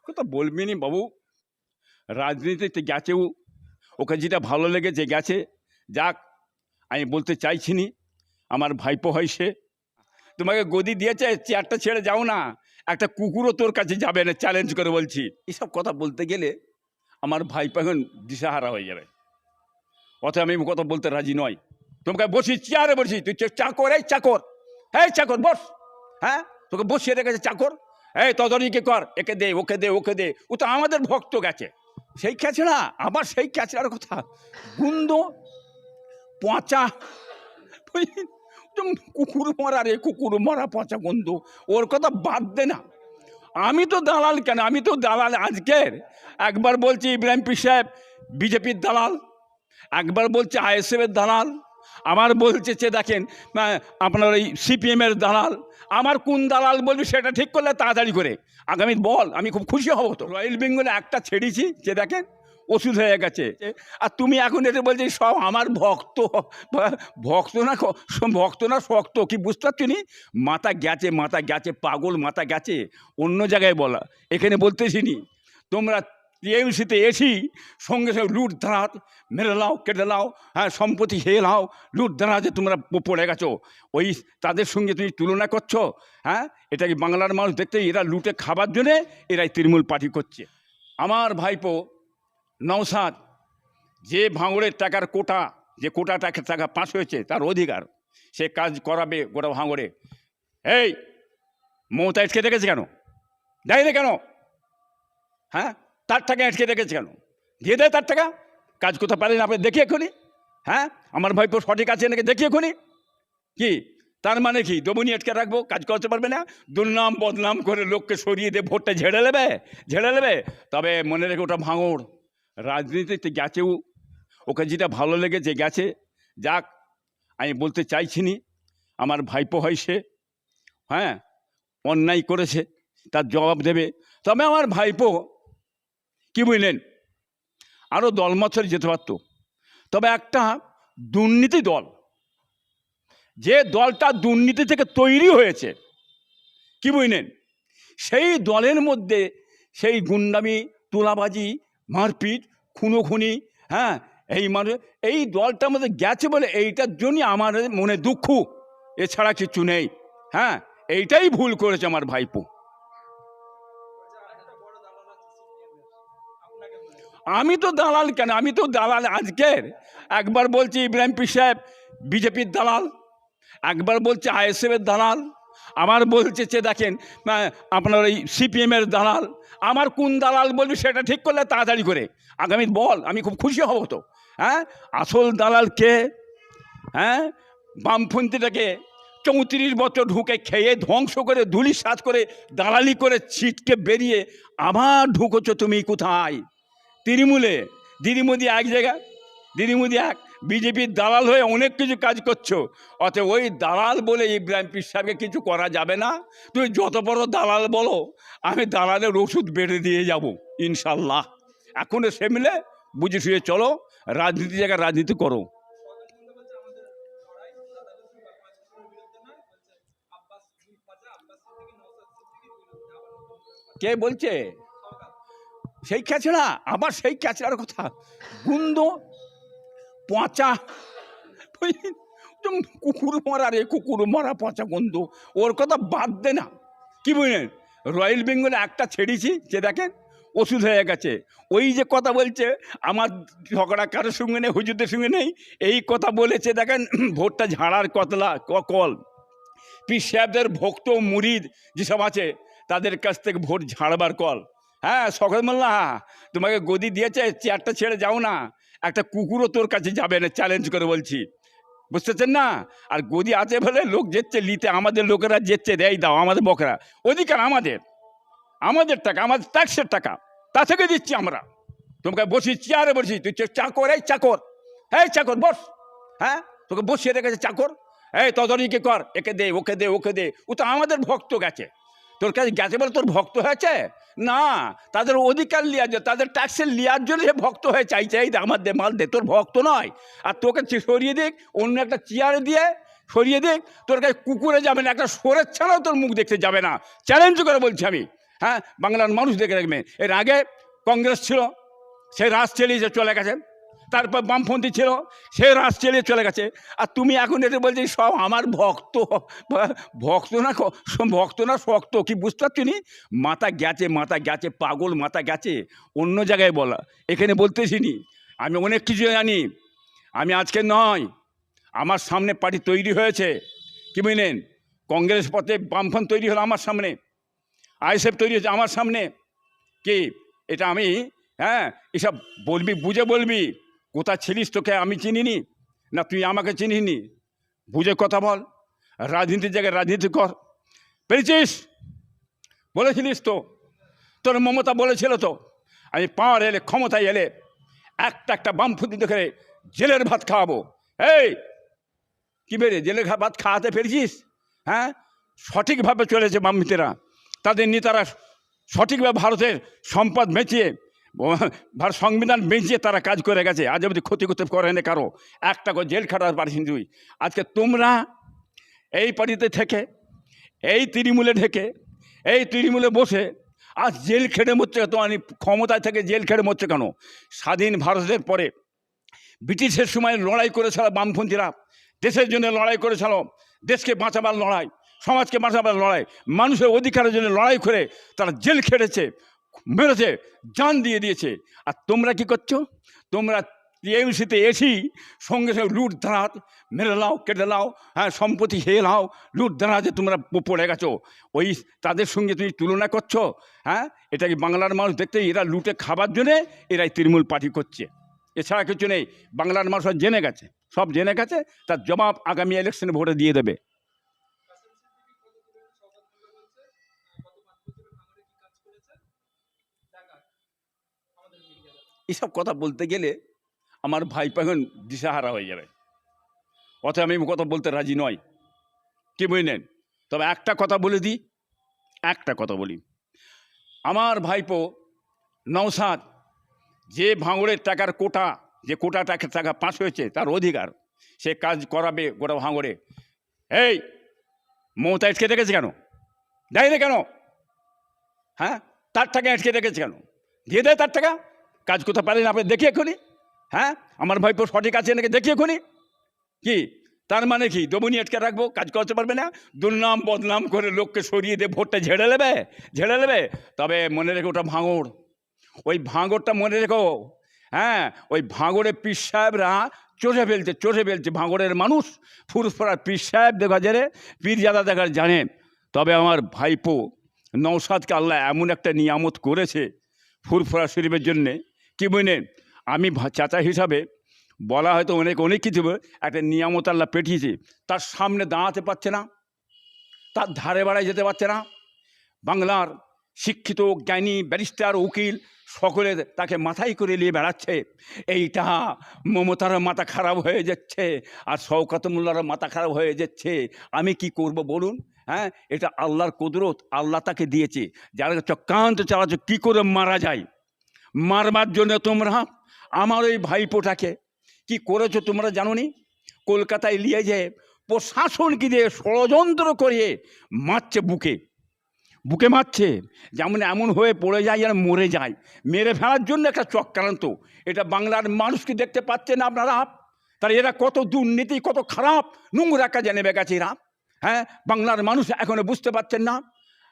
কথা বলবি নি বাবু, রাজনীতিতে গেছে ও, ওকে যেটা ভালো লেগেছে গেছে, যাক। আমি বলতে চাইছি নি, আমার ভাইপো হয় সে। তোমাকে গদি দিয়েছে, চেয়ারটা ছেড়ে যাও না, একটা কুকুরও তোর কাছে যাবে না, চ্যালেঞ্জ করে বলছি। এসব কথা বলতে গেলে আমার ভাইপো এখন দিশাহারা হয়ে যাবে, অথবা আমি কথা বলতে রাজি নয়। তোমাকে বসি, চেয়ারে বসি, তুই চাকর, এই চাকর, এই চাকর বস। হ্যাঁ, তোকে বসিয়ে রেখেছে চাকর, এই তদারকি কর, একে দে, ওকে দে, ওকে দে। ও তো আমাদের ভক্ত গেছে, সেই ক্যাচড়া, আবার সেই ক্যাচড়ার কথা, গুন্দ পচা, কুকুর মরা রে, কুকুর মরা, পচা গন্ধ, ওর কথা বাদ দে না। আমি তো দালাল কেন, আমি তো দালাল আজকের। একবার বলছি ইব্রাহিম পীর সাহেব বিজেপির দালাল, একবার বলছে আইএসএফের দালাল, আমার বলছে যে দেখেন আপনার ওই সিপিএমের দালাল। আমার কোন দালাল বলবি সেটা ঠিক করলে তাড়াতাড়ি করে আগামী বল, আমি খুব খুশি হব। তো রয়্যাল বেঙ্গলে একটা ছেড়েছি, যে দেখেন ওষুধ হয়ে গেছে। আর তুমি এখন এটা বলছি সব আমার ভক্ত, ভক্ত না, ভক্ত না শক্ত, কি বুঝতে পারছি নি? মাথা গেছে, মাথা গেছে, পাগল মাথা গেছে। অন্য জায়গায় বলা, এখানে বলতেছি নি। তোমরা টিএমসিতে এসি সঙ্গে সঙ্গে লুট ধারাত মেরে লাও, কেটে লাও, হ্যাঁ, সম্পত্তি খেয়ে লাও, লুট ধারাতে তোমরা পড়ে গেছো। ওই তাদের সঙ্গে তুমি তুলনা করছো? হ্যাঁ, এটা কি বাংলার মানুষ দেখতে? এরা লুটে খাবার জন্যে এরাই তৃণমূল পার্টি করছে। আমার ভাইপো নওশাদ, যে ভাঙড়ের টাকার কোটা, যে কোটা টাকা পাস হয়েছে তার অধিকার, সে কাজ করাবে গোটা ভাঙড়ে। এই মমতা আটকে রেখেছে কেন? দেয়নি কেন? হ্যাঁ, তার টাকা আটকে রেখেছে কেন? দিয়ে দেয় তার টাকা, কাজ করতে পারেন আপনি, দেখি এখনই। হ্যাঁ, আমার ভাইপো সঠিক আছে নাকি দেখি এখনই। কি তার মানে কি দমনি আটকে রাখবো, কাজ করতে পারবে না? দুর্নাম বদনাম করে লোককে সরিয়ে দিয়ে ভোটটা ঝেড়ে নেবে, ঝেড়ে নেবে। তবে মনে রেখে ওটা ভাঙড়, রাজনীতিতে গেছে ও, ওকে যেটা ভালো লেগেছে গেছে, যাক। আমি বলতে চাইছি নি, আমার ভাইপো হয় সে। হ্যাঁ, অন্যায় করেছে, তার জবাব দেবে। তবে আমার ভাইপো কি বুঝলেন, আরও দলমছরে যেতে পারতো। তবে একটা দুর্নীতি দল, যে দলটা দুর্নীতি থেকে তৈরি হয়েছে, কি বুঝলেন, সেই দলের মধ্যে সেই গুন্ডামি, তোলাবাজি, মারপিট, খুনোখুনি, হ্যাঁ, এই মানে এই দলটার মধ্যে গেছে বলে এইটার জন্যই আমার মনে দুঃখ, এছাড়া কিছু নেই। হ্যাঁ, এইটাই ভুল করেছে আমার ভাইপো। আমি তো দালাল কেন, আমি তো দালাল আজকের। একবার বলছি ইব্রাহিম পীর সাহেব বিজেপির দালাল, একবার বলছে আইএসএফের দালাল, আমার বলছে যে দেখেন আপনার ওই সিপিএমের দালাল। আমার কোন দালাল বলবি সেটা ঠিক করলে তাড়াতাড়ি করে আগামী বল, আমি খুব খুশি হব। তো হ্যাঁ, আসল দালাল কে? হ্যাঁ, বামপন্থীটাকে 34 বছর ঢুকে খেয়ে ধ্বংস করে ধুলিসাৎ করে দালালি করে ছিটকে বেরিয়ে আবার ঢুকোছো তুমি কোথায়? তৃণমূলে। দিদিমোদি এক জায়গায়, দিদিমোদি এক, বিজেপির দালাল হয়ে অনেক কিছু কাজ করছো। অতএব ওই দালাল বলে ইব্রাহিম পীর সাহেবকে কিছু করা যাবে না। তুমি যত বড় দালাল বলো, আমি দালালের ওষুধ বেড়ে দিয়ে যাব ইনশাল্লাহ। এখন সে মিলে বুঝে শুয়ে চলো, রাজনীতি জায়গায় রাজনীতি করো। কে বলছে? সেই ক্যাচড়া, আবার সেই ক্যাচড়ার কথা, গুন্দ পচা, কুকুর মরা রে, কুকুর মরা, পচা গন্ধ, ওর কথা বাদ দে না। কি বুঝলেন, রয়্যাল বেঙ্গলে একটা ছেড়েছি, যে দেখেন ওষুধ হয়ে গেছে। ওই যে কথা বলছে আমার ঝগড়া কারোর সঙ্গে নেই, হুজুরদের সঙ্গে নেই, এই কথা বলেছে দেখেন, ভোটটা ঝাড়ার কল। পীর সাহেবদের ভক্ত মুরিদ যেসব আছে তাদের কাছ থেকে ভোট ঝাড়বার কল। হ্যাঁ, শওকত মোল্লা, তোমাকে গদি দিয়েছে, চেয়ারটা ছেড়ে যাও না, একটা কুকুরও তোর কাছে যাবে না, চ্যালেঞ্জ করে বলছি, বুঝতেছেন না? আর গদি আছে বলে লোক যেচ্ছে নিতে, আমাদের লোকেরা যেচ্ছে, দেয় দাও, আমাদের বকরা অধিকার আমাদের, আমাদের টাকা, আমাদের ট্যাক্সের টাকা, তা থেকে দিচ্ছি আমরা। তোমাকে বসি, চেয়ারে বসি, তুই চাকর, এই চাকর, এই চাকর বস। হ্যাঁ, তোকে বসিয়ে রেখেছে চাকর, এই তদারকি কর, একে দে, ওকে দে, ওকে দে। ও তো আমাদের ভক্ত গেছে, তোর কাছে গেছে বলে তোর ভক্ত হয়েছে না। তাদের অধিকার লিয়ার জন্য, তাদের ট্যাক্সের লিয়ার জন্য সে ভক্ত হয়ে চাইছে, এই আমার দে, মাল দে, তোর ভক্ত নয়। আর তোকে সরিয়ে দিক, অন্য একটা চেয়ারে দিয়ে সরিয়ে দিক, তোর কাছে কুকুরে যাবে না, একটা সোরের ছাড়াও তোর মুখ দেখতে যাবে না, চ্যালেঞ্জ করে বলছি আমি। হ্যাঁ, বাংলার মানুষ দেখে রাখবে। এর আগে কংগ্রেস ছিল, সে রাজ চালিয়ে চলে গেছে। তারপর বামপন্থী ছিল, সে রাজ চালিয়ে চলে গেছে। আর তুমি এখন এটা বলছি সব আমার ভক্ত। ভক্ত না শক্ত, কি বুঝতে পারছি নি? মাথা গেছে, পাগল মাথা গেছে। অন্য জায়গায় বলা, এখানে বলতেছি নি। আমি অনেক কিছু জানি। আমি আজকে নয়, আমার সামনে পার্টি তৈরি হয়েছে, কি বুঝলেন? কংগ্রেস পথে বামফ্রন্ট তৈরি হলো আমার সামনে, আইএসএফ তৈরি হয়েছে আমার সামনে। কি এটা আমি, হ্যাঁ, এসব বলবি, বুঝে বলবি। কোথা ছিলিস তোকে আমি চিনিনি, না তুই আমাকে চিনিনি। বুঝে কথা বল, রাজনীতির জায়গায় রাজনীতি কর। পেরেছিস? বলেছিলিস তো, তোর মমতা বলেছিল তো, আমি পাওয়ার এলে, ক্ষমতায় এলে একটা বামপন্থী দেখে জেলের ভাত খাওয়াবো। এই কি বেরে জেলের ভাত খাওয়াতে পেরেছিস? হ্যাঁ, সঠিকভাবে চলেছে বামপন্থীরা, তাদের নেতারা সঠিকভাবে ভারতের সম্পদ বেঁচিয়ে, ভারত সংবিধান বেঁচিয়ে তারা কাজ করে গেছে। আজ অবধি ক্ষতি করতে করে না কারো, একটা করে জেল খাটাতে পারিস তুই। আজকে তোমরা এই পার্টিতে থেকে, এই তৃণমূলে ঢেকে, এই তৃণমূলে বসে আজ জেল খেটে মরছে। তোমার ক্ষমতায় থেকে জেল খেটে মরছে কেন? স্বাধীন ভারতের পরে ব্রিটিশের সময় লড়াই করেছিল বামপন্থীরা, দেশের জন্য লড়াই করেছিল, দেশকে বাঁচাবার লড়াই, সমাজকে বাঁচাবার লড়াই, মানুষের অধিকারের জন্য লড়াই করে তারা জেল খেটেছে, মেরেছে, জান দিয়ে দিয়েছে। আর তোমরা কি করছো? তোমরা টিএমসিতে এসি সঙ্গে সঙ্গে লুট ধারাত মেরে লাও, কেটে লাও, হ্যাঁ, সম্পত্তি খেয়ে লাও, লুট ধারাতে তোমরা পড়ে গেছো। ওই তাদের সঙ্গে তুমি তুলনা করছো? হ্যাঁ, এটা কি বাংলার মানুষ দেখতে? এরা লুটে খাবার জন্যে এরাই তৃণমূল পার্টি করছে, এছাড়া কিছু নেই। বাংলার মানুষ জেনে গেছে, সব জেনে গেছে। তার জবাব আগামী ইলেকশনে ভোটে দিয়ে দেবে। এসব কথা বলতে গেলে আমার ভাইপো এখন দিশাহারা হয়ে যাবে, অতএব আমি কথা বলতে রাজি নয়, কি বুঝলেন? তবে একটা কথা বলে দিই, একটা কথা বলি। আমার ভাইপো নওশাদ যে ভাঙড়ের টাকার কোটা, যে কোটা টাকা পাস হয়েছে তার অধিকার, সে কাজ করাবে গোটা ভাঙড়ে। এই মমতা আটকে রেখেছে কেন? দেয় না কেন? হ্যাঁ, তার টাকা আটকে রেখেছে কেন? দিয়ে দেয় তার টাকা, কাজ করতে পারেন আপনি দেখিয়ে খুনি। হ্যাঁ, আমার ভাইপো সঠিক আছে নাকি দেখিয়ে খুনি। কি তার মানে কি? দমনি আটকে রাখবো, কাজ করতে পারবে না, দুর্নাম বদনাম করে লোককে সরিয়ে দিয়ে ভোটটা ঝেড়ে নেবে। তবে মনে রেখো ওটা ভাঙড়, ওই ভাঙড়টা মনে রেখো। হ্যাঁ, ওই ভাঙড়ে পীর সাহেবরা চষে ফেলছে ভাঙড়ের মানুষ। ফুরফুরার পীর সাহেব দেখা যায়, পীরজাদা দেখার জানেন। তবে আমার ভাইপো নওশাদকে আল্লাহ এমন একটা নিয়ামত করেছে ফুরফুরা শরীফের জন্যে, কি বুঝলেন? আমি চাচা হিসাবে বলা হয়তো অনেক কিছু, একটা নিয়ামত আল্লাহ পেঠিয়েছে। তার সামনে দাঁড়াতে পারছে না, তার ধারে বাড়ায় যেতে পারছে না। বাংলার শিক্ষিত জ্ঞানী ব্যারিস্টার উকিল সকলে তাকে মাথায় করে নিয়ে বেড়াচ্ছে। এইটা মমতার মাথা খারাপ হয়ে যাচ্ছে, আর শওকত মোল্লার মাথা খারাপ হয়ে যাচ্ছে। আমি কি করব বলুন? হ্যাঁ, এটা আল্লাহর কুদরত, আল্লাহ তাকে দিয়েছে। যারা চক্রান্ত চালাচ্ছে কী করে মারা যায়, মারবার জন্য তোমরা আমার ওই ভাইপোটাকে কি করেছো তোমরা জানো নি? কলকাতায় নিয়ে যেয়ে প্রশাসনকে দিয়ে ষড়যন্ত্র করিয়ে মারছে, বুকে মারছে, যেমন এমন হয়ে পড়ে যায় যেন মরে যায়, মেরে ফেলার জন্য একটা চক্রান্ত। এটা বাংলার মানুষকে দেখতে পাচ্ছেন আপনারা? তার এরা কত দুর্নীতি, কত খারাপ নোংরা কাজে নেমে গেছে এরা। হ্যাঁ, বাংলার মানুষ এখনো বুঝতে পারছেন না?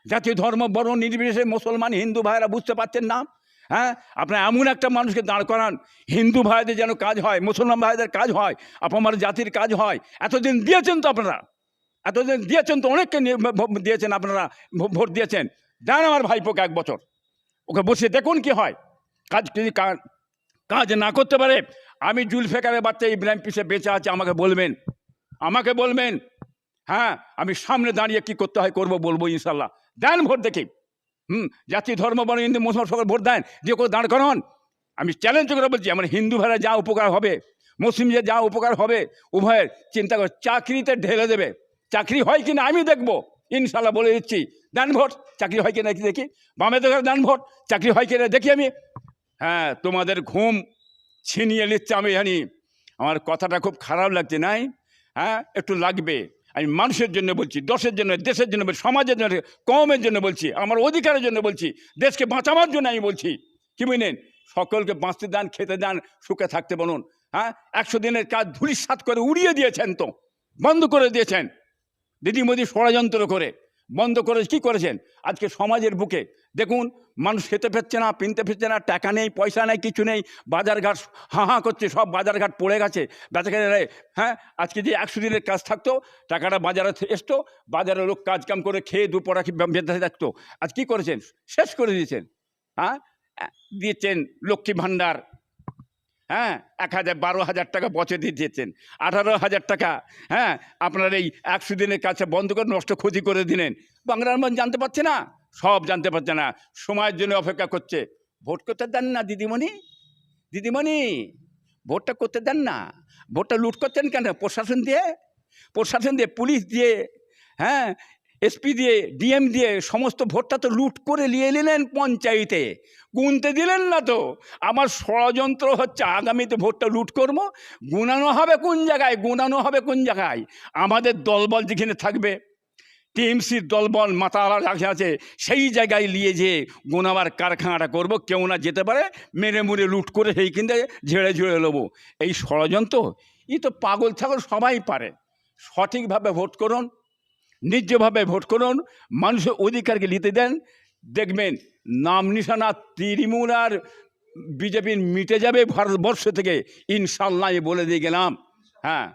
জাতীয় ধর্ম বর্ণ নির্বিশেষে মুসলমান হিন্দু ভাইরা বুঝতে পারছেন না? হ্যাঁ, আপনারা এমন একটা মানুষকে দাঁড় করান, হিন্দু ভাইদের যেন কাজ হয়, মুসলমান ভাইদের কাজ হয়, আপনার জাতির কাজ হয়। এতদিন দিয়েছেন তো আপনারা, এতদিন দিয়েছেন তো, অনেককে দিয়েছেন আপনারা, ভোট দিয়েছেন। দেন আমার ভাইপোকে 1 বছর, ওকে বসে দেখুন কি হয়। কাজ যদি কাজ না করতে পারে, আমি জুলফিকারের বাচ্চা ইব্রাহিম পিসে বেঁচে আছে, আমাকে বলবেন। হ্যাঁ, আমি সামনে দাঁড়িয়ে কি করতে হয় বলবো ইনশাল্লাহ। দেন ভোট দেখি। জাতি ধর্ম বর্ণ হিন্দু মুসলমান সকল ভোট দেন, যে কেউ দাঁড় করান। আমি চ্যালেঞ্জ করে বলছি, আমার হিন্দু ভাইরা যা উপকার হবে, মুসলিমদের যা উপকার হবে, উভয়ের চিন্তা করে চাকরিতে ঢেলে দেবে। চাকরি হয় কিনা আমি দেখবো, ইনশাল্লাহ বলে দিচ্ছি। দেন ভোট, চাকরি হয় কিনা দেখি। বামে দেখে দেন ভোট, চাকরি হয় কিনা দেখি আমি। হ্যাঁ, তোমাদের ঘুম ছিনিয়ে নিচ্ছে আমি জানি। আমার কথাটা খুব খারাপ লাগছে নাই? হ্যাঁ, একটু লাগবে। আমি মানুষের জন্য বলছি, দশের জন্য, দেশের জন্য বলছি, সমাজের জন্য, কমের জন্য বলছি, আমার অধিকারের জন্য বলছি, দেশকে বাঁচাবার জন্য আমি বলছি। কি বুঝলেন? সকলকে বাঁচতে দেন, খেতে দেন, সুখে থাকতে বলুন। হ্যাঁ, 100 দিনের কাজ ধূলিসাৎ করে উড়িয়ে দিয়েছেন, তো বন্ধ করে দিয়েছেন দিদি মোদি ষড়যন্ত্র করে। বন্ধ করে কি করেছেন? আজকে সমাজের বুকে দেখুন, মানুষ খেতে পাচ্ছে না, পিনতে পারছে না, টাকা নেই, পয়সা নেই, কিছু নেই, বাজারঘাট হাঁ করছে, সব বাজারঘাট পড়ে গেছে, বেচাকেনা। হ্যাঁ, আজকে যে 100 দিনের কাজ থাকতো, টাকাটা বাজারে এসতো, বাজারে লোক কাজকাম করে খেয়ে দুপুরা বেঁধে থাকতো। আজ কি করেছেন? শেষ করে দিয়েছেন। হ্যাঁ, দিয়েছেন লক্ষ্মী ভাণ্ডার। হ্যাঁ, 12,000 টাকা বছর দিয়ে দিয়েছেন, 18,000 টাকা। হ্যাঁ, আপনার এই 100 দিনের কাজটা বন্ধ করে নষ্ট ক্ষতি করে দিলেন। বাংলার মানুষ জানতে পারছে না, সব জানতে পারছে না, সময়ের জন্য অপেক্ষা করছে। ভোট করতে দেন না দিদিমণি, দিদিমণি, ভোটটা করতে দেন না। ভোটটা লুট করছেন কেন? প্রশাসন দিয়ে, পুলিশ দিয়ে, হ্যাঁ, এসপি দিয়ে, ডিএম দিয়ে সমস্ত ভোটটা তো লুট করে নিয়ে নিলেন পঞ্চায়েতে, গুনতে দিলেন না তো। আমার ষড়যন্ত্র হচ্ছে, আগামীতে ভোটটা লুট করবো, গুনানো হবে কোন জায়গায়? আমাদের দলবল যেখানে থাকবে, টিএমসির দলবল মাতালা আছে, সেই জায়গায় নিয়ে যে গোনাবার কারখানাটা করব, কেউ না যেতে পারে, মেরে মুড়ে লুট করে সেই কিনতে ঝেড়ে নেবো। এই ষড়যন্ত্র, এই তো পাগল ছাগল সবাই পারে। সঠিকভাবে ভোট করুন, ন্যায্যভাবে ভোট করুন, মানুষের অধিকারকে নিতে দেন, দেখবেন নাম নিশানা তৃণমূল আর বিজেপির মিটে যাবে ভারতবর্ষ থেকে, ইনশাল্লাহ বলে দিয়ে গেলাম। হ্যাঁ।